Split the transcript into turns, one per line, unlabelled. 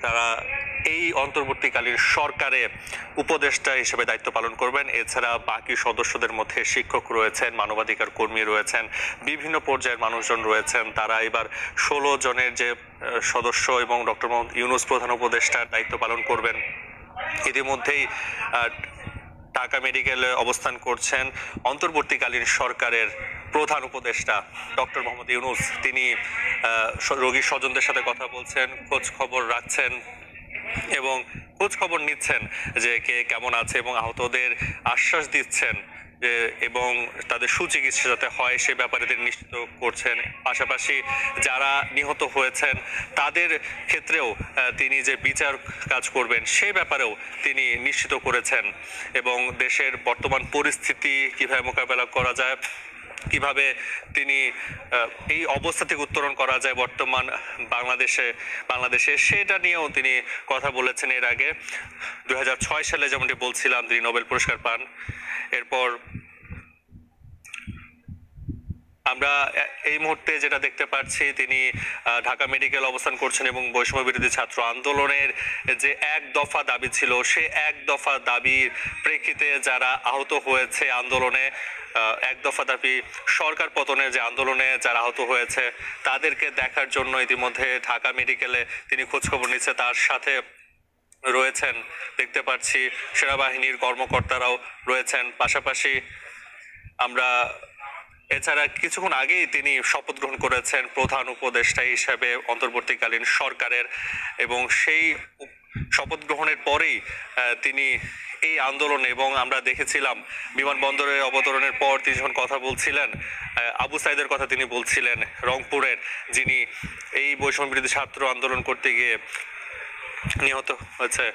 তারা এই অন্তর্বর্তীকালীন সরকারে উপদেষ্টা হিসেবে দায়িত্ব পালন করবেন। এছাড়া বাকি সদস্যদের মধ্যে শিক্ষক রয়েছেন, মানবাধিকার কর্মী রয়েছেন, বিভিন্ন পর্যায়ের মানুষজন রয়েছেন। তারা এবার 16 জনের যে সদস্য এবং ডক্টর মোহাম্মদ ইউনূস প্রধান উপদেষ্টার দায়িত্ব পালন করবেন। ইতিমধ্যেই ঢাকা মেডিকেলে অবস্থান করছেন অন্তর্বর্তীকালীন সরকারের প্রধান উপদেষ্টা ডক্টর মোহাম্মদ ইউনূস। তিনি রোগীর স্বজনদের সাথে কথা বলছেন, খোঁজ খবর রাখছেন এবং খোঁজ খবর নিচ্ছেন যে কে কেমন আছে এবং আহতদের আশ্বাস দিচ্ছেন এবং তাদের সুচিকিৎসা যাতে হয় সে ব্যাপারে তিনি নিশ্চিত করছেন। পাশাপাশি যারা নিহত হয়েছেন তাদের ক্ষেত্রেও তিনি যে বিচার কাজ করবেন সে ব্যাপারেও তিনি নিশ্চিত করেছেন এবং দেশের বর্তমান পরিস্থিতি কিভাবে মোকাবেলা করা যায়, কিভাবে তিনি এই অবস্থা থেকে উত্তরণ করা যায় বর্তমান বাংলাদেশে সেটা নিয়েও তিনি কথা বলেছেন। এর আগে 2006 সালে যেমনটি বলছিলাম তিনি নোবেল পুরস্কার পান। এরপর আমরা এই মুহূর্তে যেটা দেখতে পাচ্ছি তিনি ঢাকা মেডিকেল অবস্থান করছেন এবং বৈষম্য বিরোধী ছাত্র আন্দোলনের যে এক দফা দাবি ছিল সে এক দফা দাবির প্রেক্ষিতে যারা আহত হয়েছে আন্দোলনে, এক দফা দাবি সরকার পতনের যে আন্দোলনে যারা আহত হয়েছে তাদেরকে দেখার জন্য ইতিমধ্যে ঢাকা মেডিকেলে তিনি খোঁজখবর নিচ্ছে। তার সাথে রয়েছেন দেখতে পাচ্ছি সেনাবাহিনীর কর্মকর্তারাও রয়েছেন। পাশাপাশি আমরা এছাড়া কিছুক্ষণ আগেই তিনি শপথ গ্রহণ করেছেন প্রধান উপদেষ্টা হিসেবে অন্তর্বর্তীকালীন সরকারের এবং সেই শপথ গ্রহণের পরেই তিনি এই আন্দোলনে এবং আমরা দেখেছিলাম বিমানবন্দরে অবতরণের পর তিনি যখন কথা বলছিলেন আবু সাইদের কথা তিনি বলছিলেন, রংপুরের, যিনি এই বৈষম্য বিরোধী ছাত্র আন্দোলন করতে গিয়ে নিহত হয়েছে।